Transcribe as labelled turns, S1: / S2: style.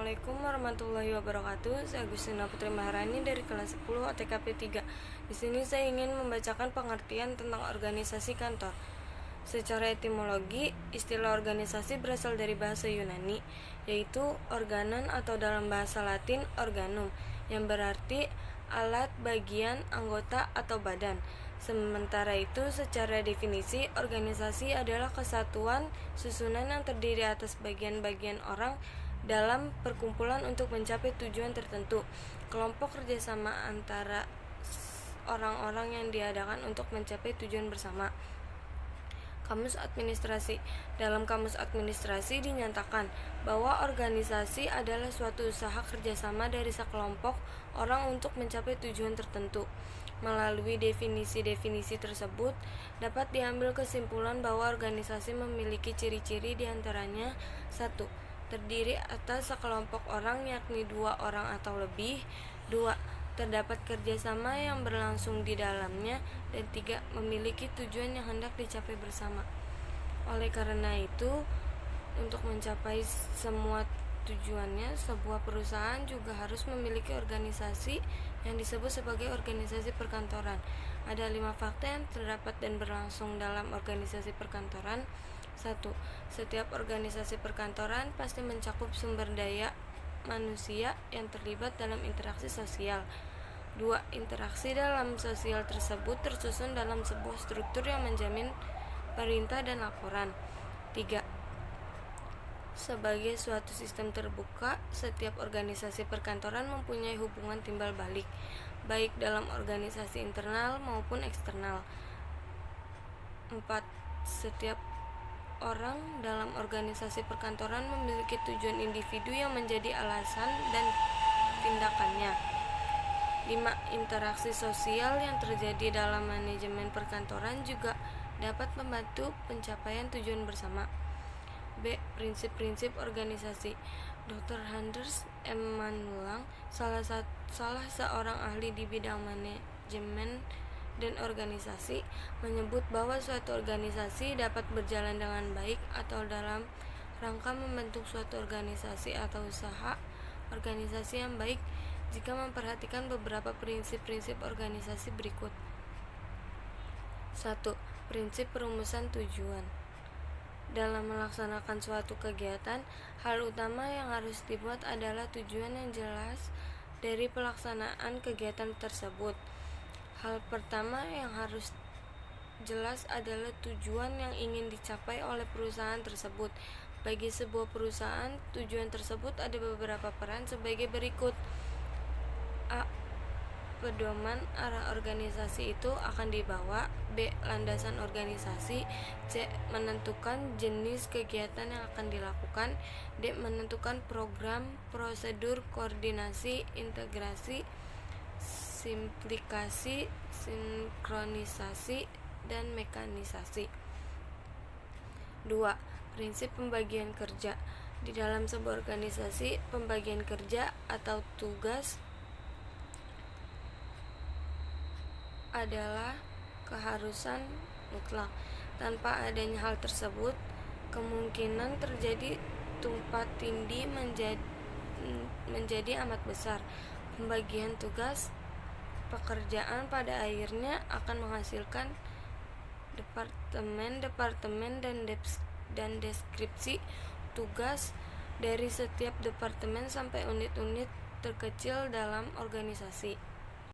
S1: Assalamualaikum warahmatullahi wabarakatuh. Saya Agustina Putri Maharani dari kelas 10 OTKP 3. Di sini saya ingin membacakan pengertian tentang organisasi kantor. Secara etimologi, istilah organisasi berasal dari bahasa Yunani, yaitu organon atau dalam bahasa Latin organum, yang berarti alat, bagian, anggota, atau badan. Sementara itu, secara definisi, organisasi adalah kesatuan susunan yang terdiri atas bagian-bagian orang dalam perkumpulan untuk mencapai tujuan tertentu. Kelompok kerjasama antara orang-orang yang diadakan untuk mencapai tujuan bersama. Kamus Administrasi. Dalam Kamus Administrasi dinyatakan bahwa organisasi adalah suatu usaha kerjasama dari sekelompok orang untuk mencapai tujuan tertentu. Melalui definisi-definisi tersebut, dapat diambil kesimpulan bahwa organisasi memiliki ciri-ciri diantaranya: 1. Terdiri atas sekelompok orang, yakni 2 orang atau lebih. 2. Terdapat kerjasama yang berlangsung di dalamnya. Dan 3. Memiliki tujuan yang hendak dicapai bersama. Oleh karena itu, untuk mencapai semua tujuannya, sebuah perusahaan juga harus memiliki organisasi yang disebut sebagai organisasi perkantoran. Ada 5 fakta yang terdapat dan berlangsung dalam organisasi perkantoran. 1. Setiap organisasi perkantoran pasti mencakup sumber daya manusia yang terlibat dalam interaksi sosial. 2. Interaksi dalam sosial tersebut tersusun dalam sebuah struktur yang menjamin perintah dan laporan. 3. Sebagai suatu sistem terbuka, setiap organisasi perkantoran mempunyai hubungan timbal balik, baik dalam organisasi internal maupun eksternal. 4. Setiap orang dalam organisasi perkantoran memiliki tujuan individu yang menjadi alasan dan tindakannya. 5. Interaksi sosial yang terjadi dalam manajemen perkantoran juga dapat membantu pencapaian tujuan bersama. B. Prinsip-prinsip organisasi. Dr. Anders M. Manulang, salah seorang ahli di bidang manajemen dan organisasi, menyebut bahwa suatu organisasi dapat berjalan dengan baik atau dalam rangka membentuk suatu organisasi atau usaha organisasi yang baik jika memperhatikan beberapa prinsip-prinsip organisasi berikut. 1. Prinsip perumusan tujuan. Dalam melaksanakan suatu kegiatan, hal utama yang harus dibuat adalah tujuan yang jelas dari pelaksanaan kegiatan tersebut. Hal pertama yang harus jelas adalah tujuan yang ingin dicapai oleh perusahaan tersebut. Bagi sebuah perusahaan, tujuan tersebut ada beberapa peran sebagai berikut. A. Pedoman arah organisasi itu akan dibawa. B. Landasan organisasi. C. Menentukan jenis kegiatan yang akan dilakukan. D. Menentukan program, prosedur, koordinasi, integrasi, simplikasi, sinkronisasi, dan mekanisasi. 2. Prinsip pembagian kerja. Di dalam sebuah organisasi, pembagian kerja atau tugas adalah keharusan mutlak. Tanpa adanya hal tersebut, kemungkinan terjadi tumpang tindih menjadi amat besar. Pembagian tugas pekerjaan pada akhirnya akan menghasilkan departemen dan deskripsi tugas dari setiap departemen sampai unit-unit terkecil dalam organisasi.